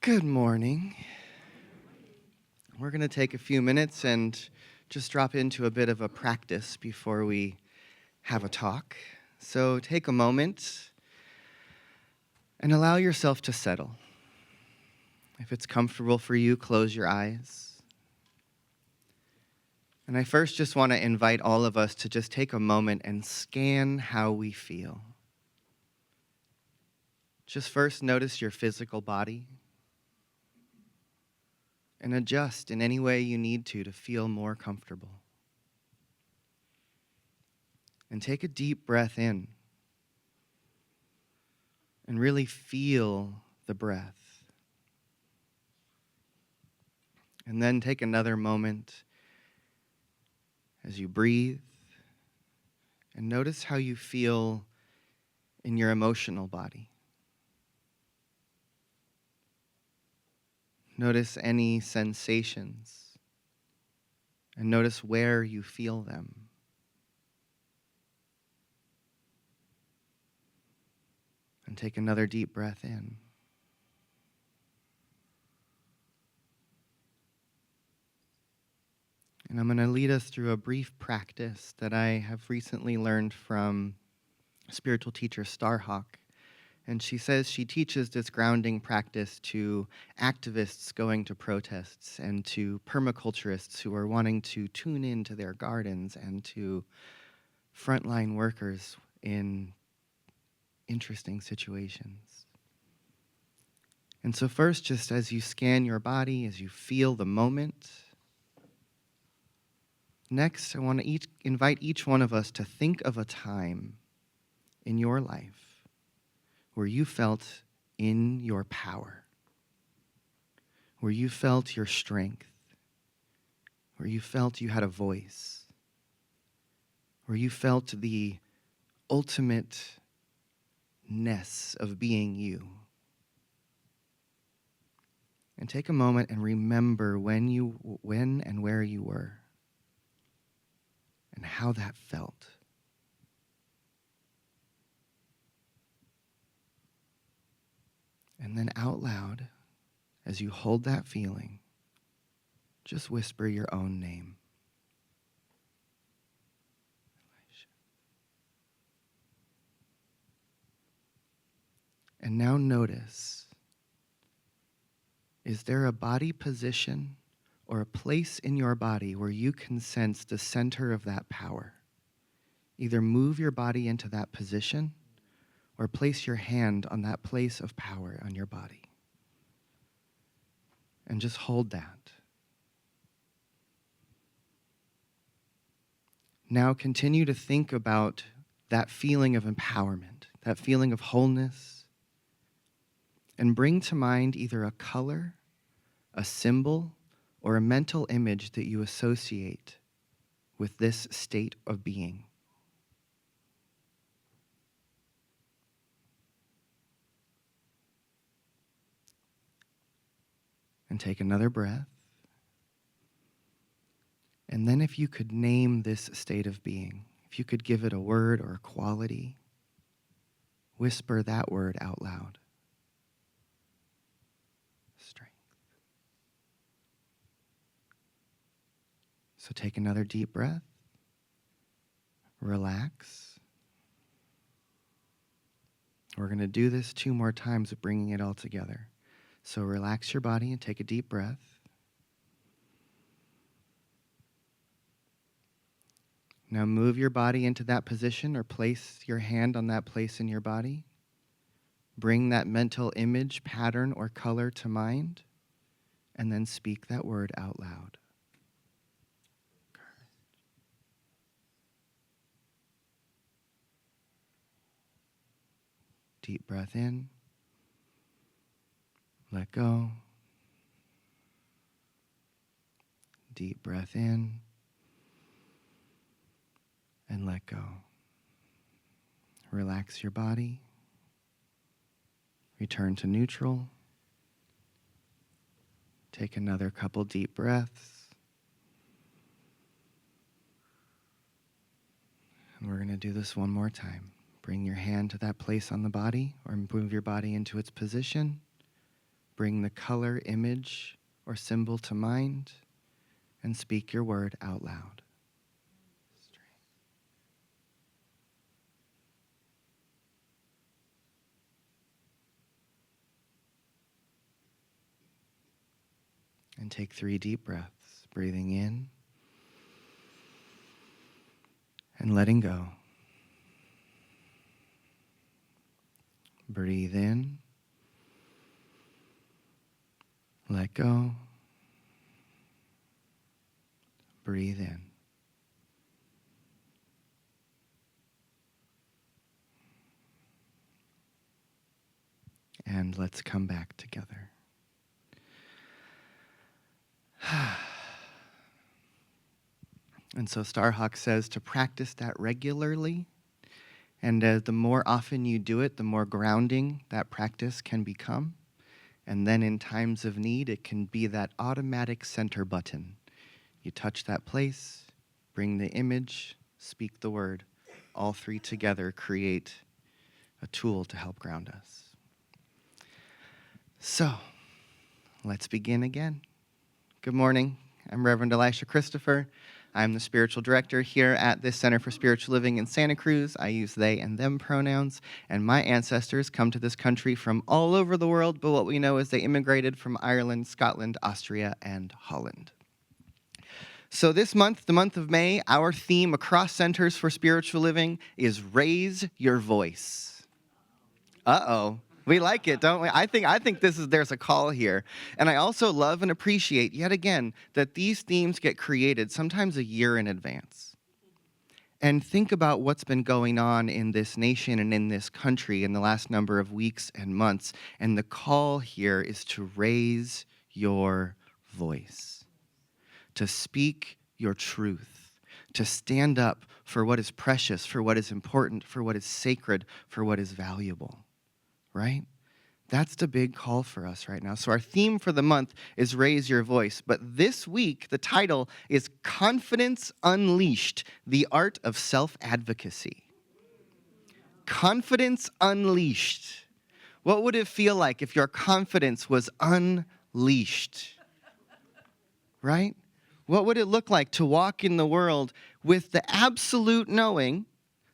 Good morning. We're going to take a few minutes and just drop into a bit of a practice before we have a talk. So take a moment and allow yourself to settle. If it's comfortable for you, close your eyes. And I first just want to invite all of us to just take a moment and scan how we feel. Just first notice your physical body and adjust in any way you need to feel more comfortable. And take a deep breath in and really feel the breath. And then take another moment as you breathe and notice how you feel in your emotional body. Notice any sensations and notice where you feel them. And take another deep breath in. And I'm going to lead us through a brief practice that I have recently learned from spiritual teacher Starhawk. And she says she teaches this grounding practice to activists going to protests and to permaculturists who are wanting to tune into their gardens and to frontline workers in interesting situations. And so first, just as you scan your body, as you feel the moment, next I want to invite each one of us to think of a time in your life where you felt in your power, where you felt your strength, where you felt you had a voice, where you felt the ultimateness of being you. And take a moment and remember when and where you were and how that felt. And then out loud, as you hold that feeling, just whisper your own name. Elisha. And now notice, is there a body position or a place in your body where you can sense the center of that power? Either move your body into that position or place your hand on that place of power on your body. And just hold that. Now continue to think about that feeling of empowerment, that feeling of wholeness, and bring to mind either a color, a symbol, or a mental image that you associate with this state of being. And take another breath. And then if you could name this state of being, if you could give it a word or a quality, whisper that word out loud. Strength. So take another deep breath. Relax. We're going to do this 2 more times of bringing it all together. So relax your body and take a deep breath. Now move your body into that position or place your hand on that place in your body. Bring that mental image, pattern, or color to mind, and then speak that word out loud. Deep breath in. Let go. Deep breath in. And let go. Relax your body. Return to neutral. Take another couple deep breaths. And we're going to do this one more time. Bring your hand to that place on the body or move your body into its position. Bring the color, image, or symbol to mind and speak your word out loud. And take 3 deep breaths, breathing in and letting go. Breathe in, let go, breathe in. And let's come back together. And so Starhawk says to practice that regularly, and the more often you do it, the more grounding that practice can become. And then in times of need, it can be that automatic center button. You touch that place, bring the image, speak the word. All 3 together create a tool to help ground us. So, let's begin again. Good morning. I'm Reverend Elisha Christopher. I'm the spiritual director here at this Center for Spiritual Living in Santa Cruz. I use they and them pronouns, and my ancestors come to this country from all over the world, but what we know is they immigrated from Ireland, Scotland, Austria, and Holland. So this month, the month of May, our theme across Centers for Spiritual Living is Raise Your Voice. Uh-oh. We like it, don't we? I think there's a call here. And I also love and appreciate, yet again, that these themes get created sometimes a year in advance. And think about what's been going on in this nation and in this country in the last number of weeks and months. And the call here is to raise your voice, to speak your truth, to stand up for what is precious, for what is important, for what is sacred, for what is valuable. Right? That's the big call for us right now. So our theme for the month is Raise Your Voice. But this week, the title is Confidence Unleashed, the Art of Self-Advocacy. Confidence Unleashed. What would it feel like if your confidence was unleashed? Right? What would it look like to walk in the world with the absolute knowing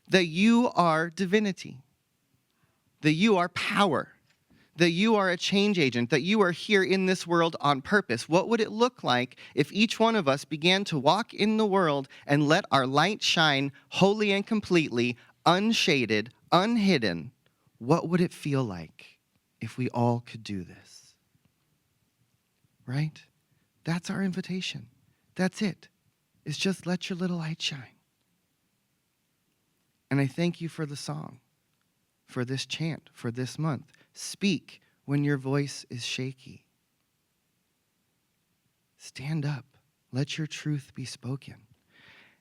that you are divinity? That you are power, that you are a change agent, that you are here in this world on purpose. What would it look like if each one of us began to walk in the world and let our light shine wholly and completely, unshaded, unhidden? What would it feel like if we all could do this? Right? That's our invitation. That's it. It's just let your little light shine. And I thank you for the song, for this chant, for this month. Speak when your voice is shaky. Stand up. Let your truth be spoken.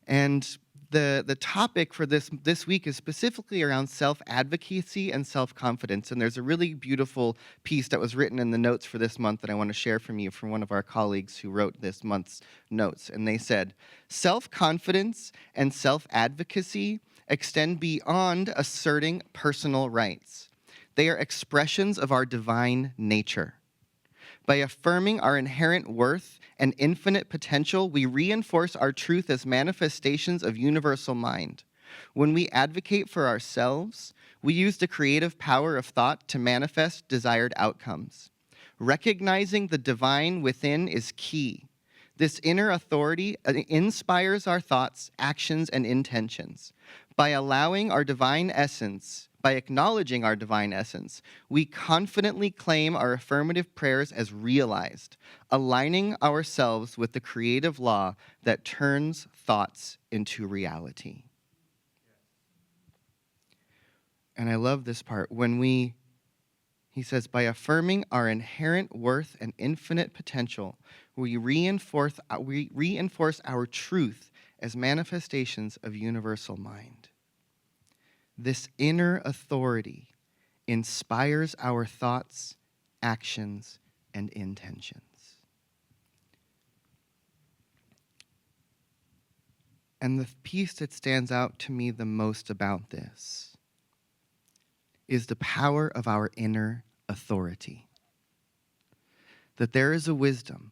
And the topic for this week is specifically around self-advocacy and self-confidence. And there's a really beautiful piece that was written in the notes for this month that I want to share from you from one of our colleagues who wrote this month's notes. And they said, self-confidence and self-advocacy extend beyond asserting personal rights. They are expressions of our divine nature. By affirming our inherent worth and infinite potential, we reinforce our truth as manifestations of universal mind. When we advocate for ourselves, we use the creative power of thought to manifest desired outcomes. Recognizing the divine within is key. This inner authority inspires our thoughts, actions, and intentions. By acknowledging our divine essence, we confidently claim our affirmative prayers as realized, aligning ourselves with the creative law that turns thoughts into reality. And I love this part. He says, by affirming our inherent worth and infinite potential, we reinforce our truth as manifestations of universal mind. This inner authority inspires our thoughts, actions, and intentions. And the piece that stands out to me the most about this is the power of our inner authority. that there is a wisdom,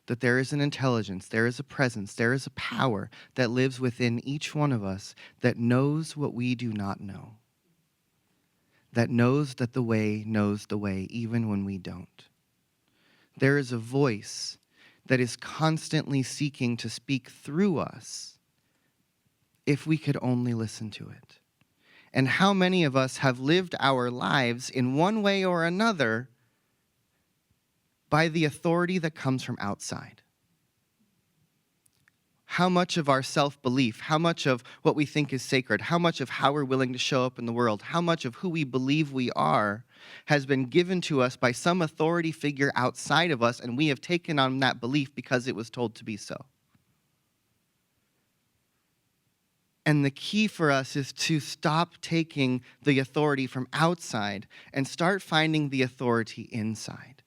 that there is an intelligence, there is a presence, there is a power that lives within each one of us that knows what we do not know, that knows that the way knows the way even when we don't. There is a voice that is constantly seeking to speak through us if we could only listen to it. And how many of us have lived our lives in one way or another by the authority that comes from outside? How much of our self-belief, how much of what we think is sacred, how much of how we're willing to show up in the world, how much of who we believe we are has been given to us by some authority figure outside of us, and we have taken on that belief because it was told to be so. And the key for us is to stop taking the authority from outside and start finding the authority inside.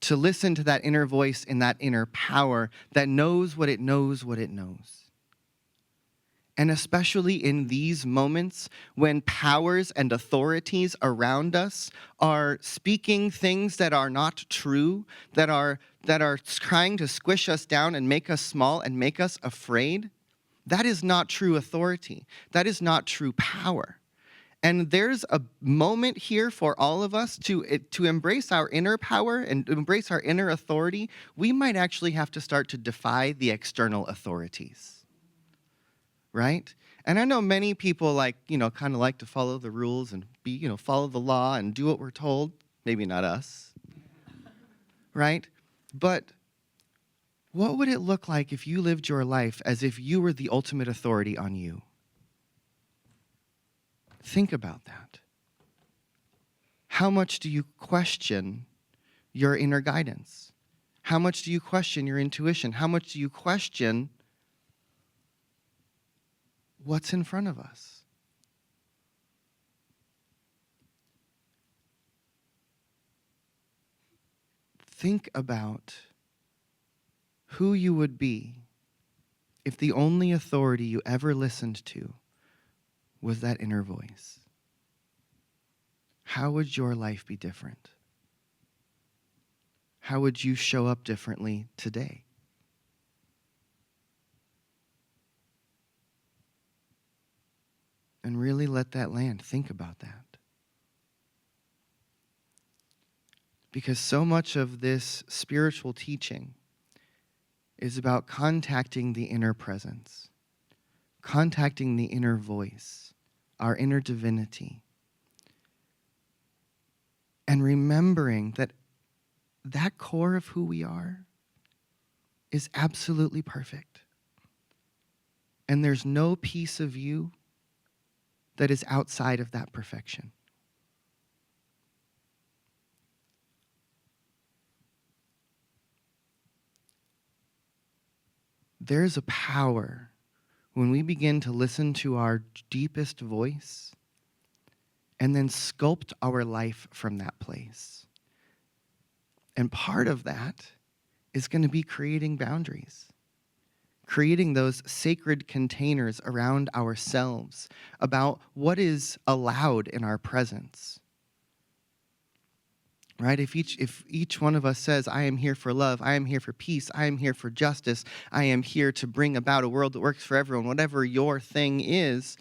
To listen to that inner voice and that inner power that knows what it knows what it knows. And especially in these moments when powers and authorities around us are speaking things that are not true, that are trying to squish us down and make us small and make us afraid, that is not true authority. That is not true power. And there's a moment here for all of us to embrace our inner power and embrace our inner authority. We might actually have to start to defy the external authorities, right? And I know many people kind of like to follow the rules and follow the law and do what we're told. Maybe not us, right? But what would it look like if you lived your life as if you were the ultimate authority on you? Think about that. How much do you question your inner guidance? How much do you question your intuition? How much do you question what's in front of us? Think about who you would be if the only authority you ever listened to was that inner voice. How would your life be different? How would you show up differently today? And really let that land. Think about that. Because so much of this spiritual teaching is about contacting the inner presence, contacting the inner voice, our inner divinity, and remembering that that core of who we are is absolutely perfect. And there's no piece of you that is outside of that perfection. There's a power when we begin to listen to our deepest voice and then sculpt our life from that place. And part of that is going to be creating boundaries, creating those sacred containers around ourselves about what is allowed in our presence. Right? If each one of us says, I am here for love, I am here for peace, I am here for justice, I am here to bring about a world that works for everyone, whatever your thing is,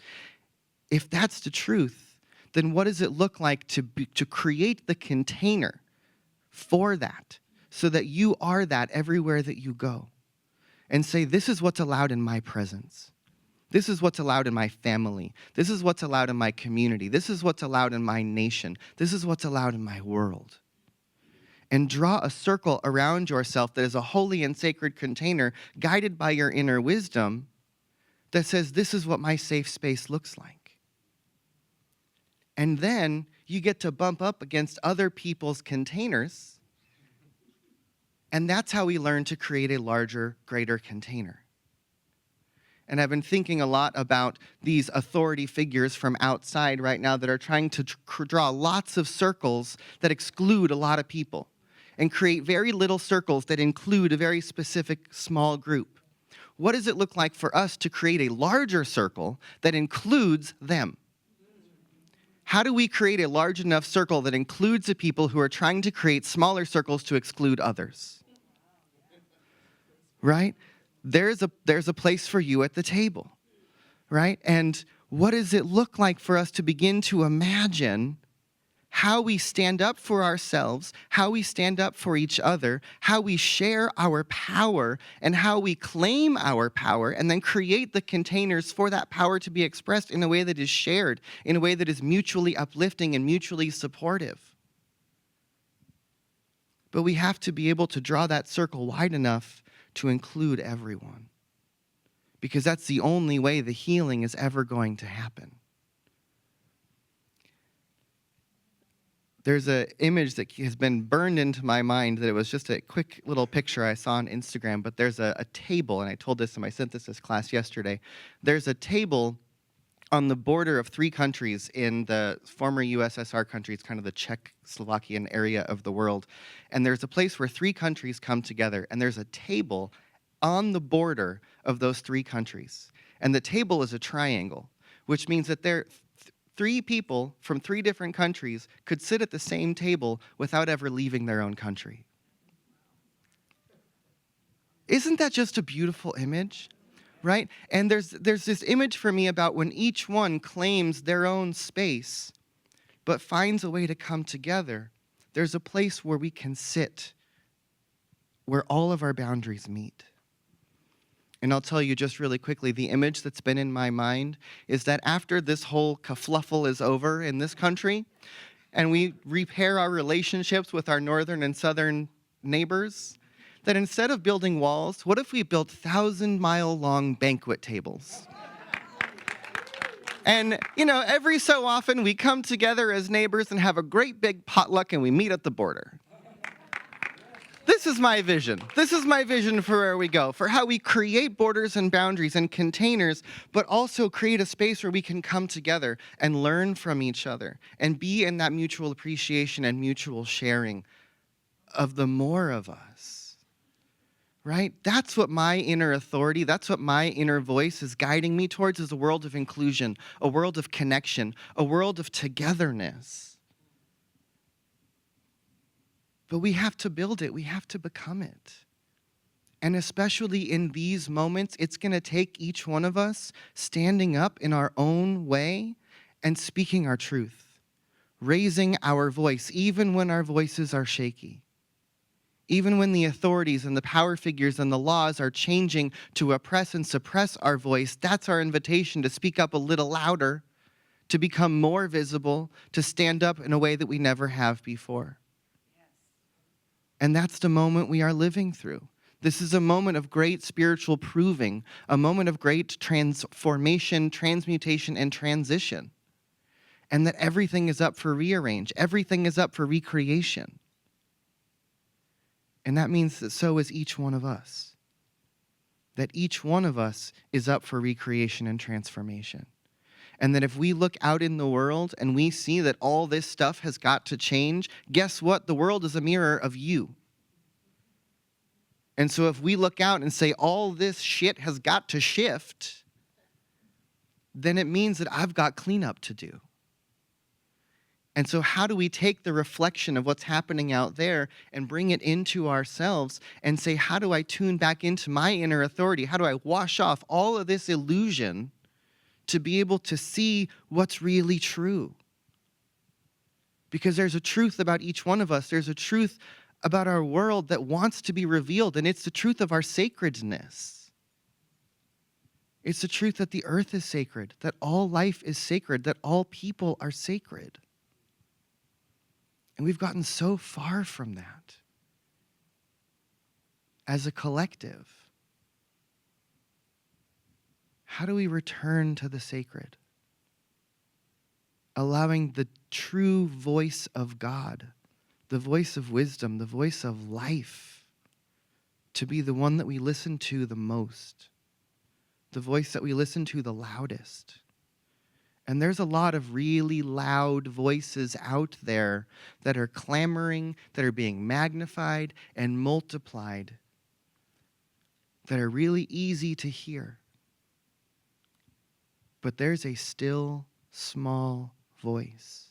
if that's the truth, then what does it look like to create the container for that so that you are that everywhere that you go? And say, this is what's allowed in my presence. This is what's allowed in my family. This is what's allowed in my community. This is what's allowed in my nation. This is what's allowed in my world. And draw a circle around yourself that is a holy and sacred container guided by your inner wisdom that says, this is what my safe space looks like. And then you get to bump up against other people's containers, and that's how we learn to create a larger, greater container. And I've been thinking a lot about these authority figures from outside right now that are trying to draw lots of circles that exclude a lot of people and create very little circles that include a very specific small group. What does it look like for us to create a larger circle that includes them? How do we create a large enough circle that includes the people who are trying to create smaller circles to exclude others? Right? There's a place for you at the table, right? And what does it look like for us to begin to imagine how we stand up for ourselves, how we stand up for each other, how we share our power, and how we claim our power, and then create the containers for that power to be expressed in a way that is shared, in a way that is mutually uplifting and mutually supportive. But we have to be able to draw that circle wide enough to include everyone, because that's the only way the healing is ever going to happen. There's an image that has been burned into my mind that it was just a quick little picture I saw on Instagram, but there's a table, and I told this in my synthesis class yesterday. There's a table on the border of 3 countries in the former USSR countries, kind of the Czechoslovakian area of the world. And there's a place where 3 countries come together, and there's a table on the border of those 3 countries. And the table is a triangle, which means that 3 people from 3 different countries could sit at the same table without ever leaving their own country. Isn't that just a beautiful image? Right? And there's this image for me about when each one claims their own space, but finds a way to come together. There's a place where we can sit, where all of our boundaries meet. And I'll tell you just really quickly, the image that's been in my mind is that after this whole kerfluffle is over in this country, and we repair our relationships with our northern and southern neighbors, that instead of building walls, what if we built 1,000-mile-long banquet tables? And, every so often we come together as neighbors and have a great big potluck and we meet at the border. This is my vision. This is my vision for where we go, for how we create borders and boundaries and containers, but also create a space where we can come together and learn from each other and be in that mutual appreciation and mutual sharing of the more of us, right? That's what my inner authority, that's what my inner voice is guiding me towards, is a world of inclusion, a world of connection, a world of togetherness. But we have to build it. We have to become it. And especially in these moments, it's going to take each one of us standing up in our own way and speaking our truth, raising our voice, even when our voices are shaky. Even when the authorities and the power figures and the laws are changing to oppress and suppress our voice, that's our invitation to speak up a little louder, to become more visible, to stand up in a way that we never have before. And that's the moment we are living through. This is a moment of great spiritual proving, a moment of great transformation, transmutation, and transition. And that everything is up for rearrange. Everything is up for recreation. And that means that so is each one of us. That each one of us is up for recreation and transformation. And that if we look out in the world and we see that all this stuff has got to change, guess what? The world is a mirror of you. And so if we look out and say all this shit has got to shift, then it means that I've got cleanup to do. And so how do we take the reflection of what's happening out there and bring it into ourselves and say, how do I tune back into my inner authority? How do I wash off all of this illusion to be able to see what's really true? Because there's a truth about each one of us. There's a truth about our world that wants to be revealed, and it's the truth of our sacredness. It's the truth that the earth is sacred, that all life is sacred, that all people are sacred. And we've gotten so far from that as a collective. How do we return to the sacred? Allowing the true voice of God, the voice of wisdom, the voice of life, to be the one that we listen to the most, the voice that we listen to the loudest. And there's a lot of really loud voices out there that are clamoring, that are being magnified and multiplied, that are really easy to hear. But there's a still, small voice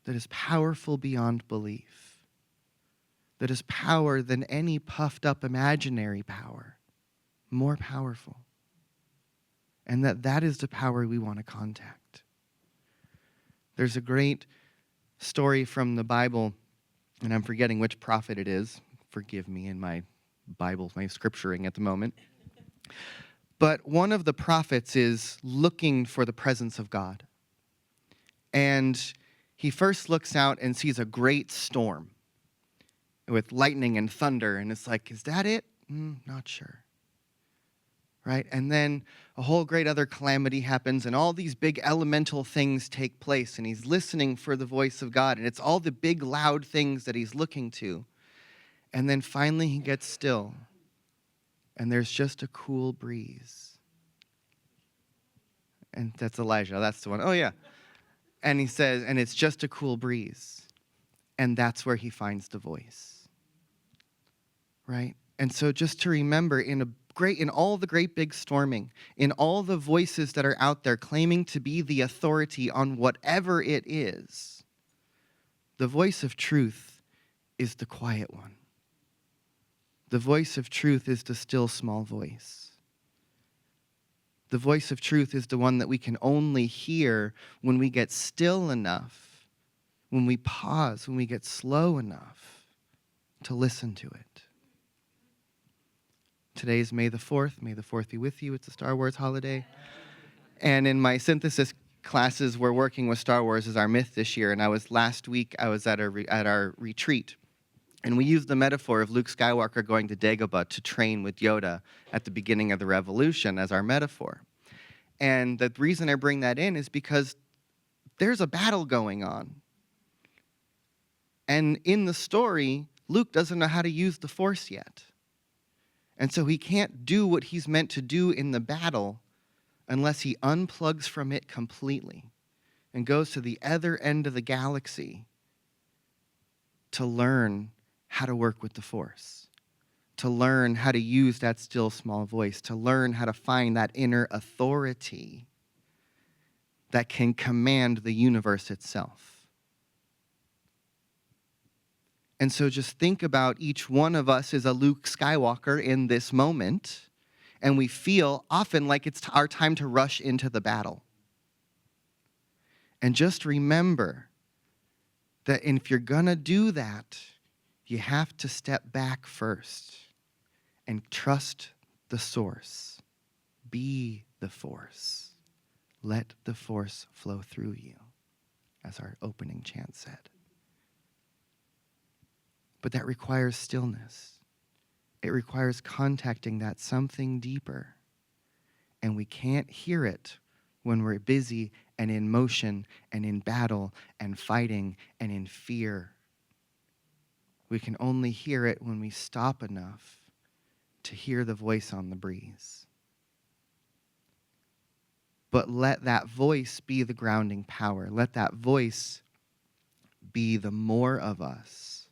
that is powerful beyond belief, that is power than any puffed up imaginary power, more powerful. And that is the power we want to contact. There's a great story from the Bible, and I'm forgetting which prophet it is. Forgive me in my Bible, my scripturing at the moment. But one of the prophets is looking for the presence of God. And he first looks out and sees a great storm with lightning and thunder. And it's like, is that it? Not sure. Right? And then a whole great other calamity happens, and all these big elemental things take place, and he's listening for the voice of God, and it's all the big loud things that he's looking to. And then finally he gets still, and there's just a cool breeze. And that's Elijah, that's the one. Oh yeah. And he says, and it's just a cool breeze. And that's where he finds the voice. Right? And so just to remember, in all the great big storming, in all the voices that are out there claiming to be the authority on whatever it is, the voice of truth is the quiet one. The voice of truth is the still small voice. The voice of truth is the one that we can only hear when we get still enough, when we pause, when we get slow enough to listen to it. Today is May the 4th. May the 4th be with you. It's a Star Wars holiday. And in my synthesis classes, we're working with Star Wars as our myth this year. And last week, I was at our retreat. And we used the metaphor of Luke Skywalker going to Dagobah to train with Yoda at the beginning of the Revolution as our metaphor. And the reason I bring that in is because there's a battle going on. And in the story, Luke doesn't know how to use the Force yet. And so he can't do what he's meant to do in the battle unless he unplugs from it completely and goes to the other end of the galaxy to learn how to work with the Force, to learn how to use that still small voice, to learn how to find that inner authority that can command the universe itself. And so just think about each one of us as a Luke Skywalker in this moment, and we feel often like it's our time to rush into the battle. And just remember that if you're going to do that, you have to step back first and trust the source. Be the Force. Let the Force flow through you, as our opening chant said. But that requires stillness. It requires contacting that something deeper. And we can't hear it when we're busy and in motion and in battle and fighting and in fear. We can only hear it when we stop enough to hear the voice on the breeze. But let that voice be the grounding power. Let that voice be the more of us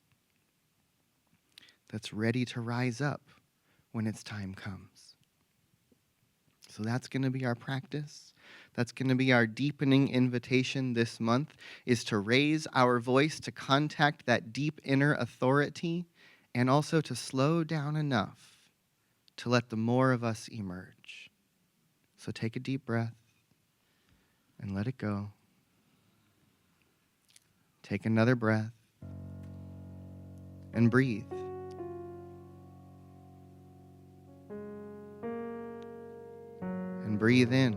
that's ready to rise up when its time comes. So that's going to be our practice. That's going to be our deepening invitation this month, is to raise our voice to contact that deep inner authority and also to slow down enough to let the more of us emerge. So take a deep breath and let it go. Take another breath and breathe. And breathe in.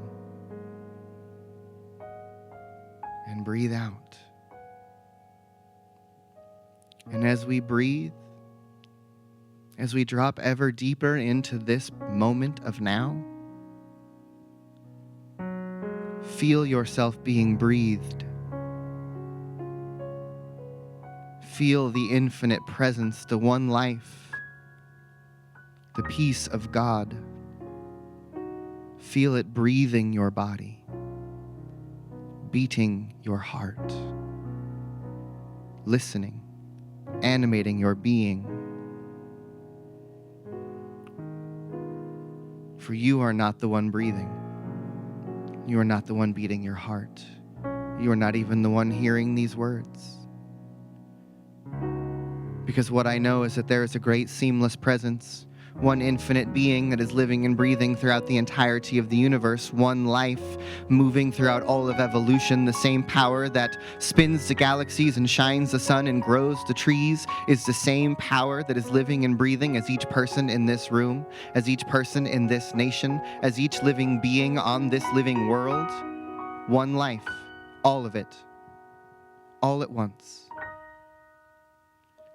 And breathe out. And as we breathe, as we drop ever deeper into this moment of now, feel yourself being breathed. Feel the infinite presence, the one life, the peace of God. Feel it breathing your body, beating your heart, listening, animating your being. For you are not the one breathing. You are not the one beating your heart. You are not even the one hearing these words. Because what I know is that there is a great seamless presence, one infinite being that is living and breathing throughout the entirety of the universe, one life moving throughout all of evolution. The same power that spins the galaxies and shines the sun and grows the trees is the same power that is living and breathing as each person in this room, as each person in this nation, as each living being on this living world. One life, all of it, all at once.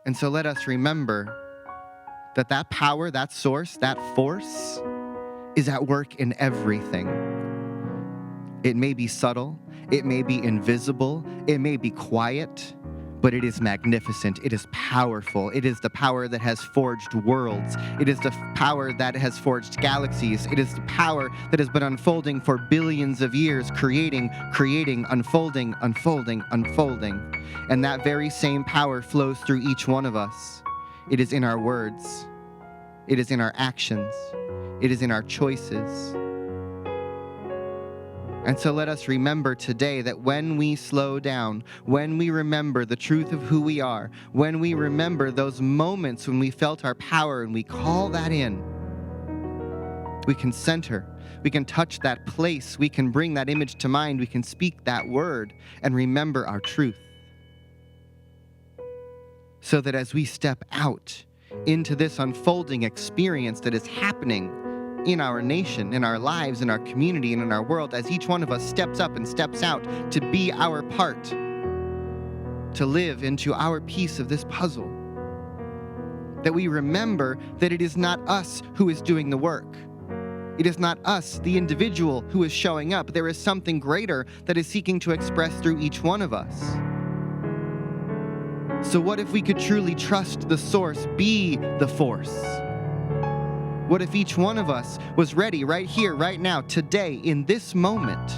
And so let us remember that that power, that source, that force is at work in everything. It may be subtle, it may be invisible, it may be quiet, but it is magnificent, it is powerful. It is the power that has forged worlds. It is the power that has forged galaxies. It is the power that has been unfolding for billions of years, creating, unfolding. And that very same power flows through each one of us. It is in our words. It is in our actions. It is in our choices. And so let us remember today that when we slow down, when we remember the truth of who we are, when we remember those moments when we felt our power and we call that in, we can center, we can touch that place, we can bring that image to mind, we can speak that word and remember our truth. So that as we step out into this unfolding experience that is happening in our nation, in our lives, in our community, and in our world, as each one of us steps up and steps out to be our part, to live into our piece of this puzzle, that we remember that it is not us who is doing the work. It is not us, the individual, who is showing up. There is something greater that is seeking to express through each one of us. So what if we could truly trust the source, be the force? What if each one of us was ready right here, right now, today, in this moment,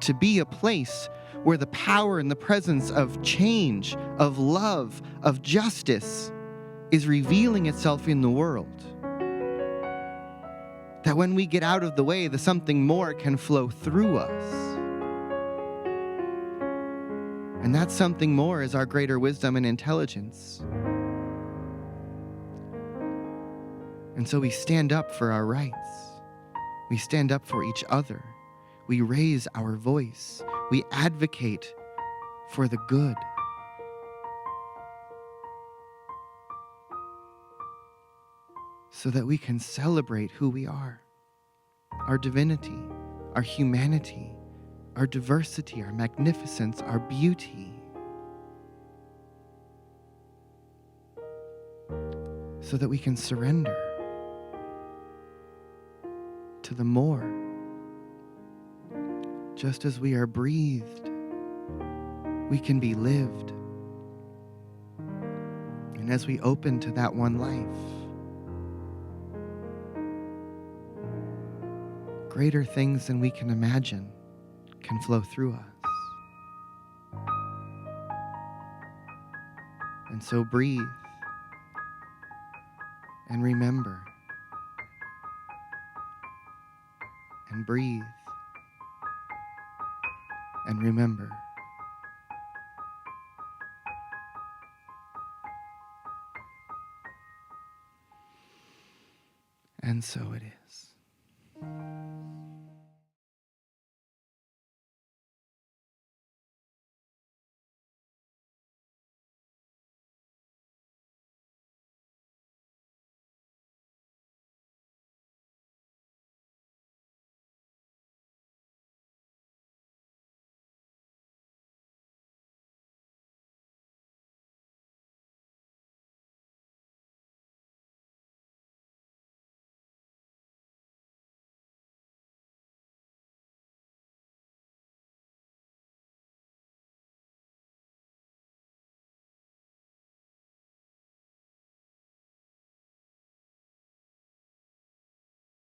to be a place where the power and the presence of change, of love, of justice is revealing itself in the world? That when we get out of the way, the something more can flow through us. And that something more is our greater wisdom and intelligence. And so we stand up for our rights. We stand up for each other. We raise our voice. We advocate for the good. So that we can celebrate who we are, our divinity, our humanity, our diversity, our magnificence, our beauty. So that we can surrender to the more. Just as we are breathed, we can be lived. And as we open to that one life, greater things than we can imagine can flow through us. And so breathe and remember. And breathe and remember. And so it is.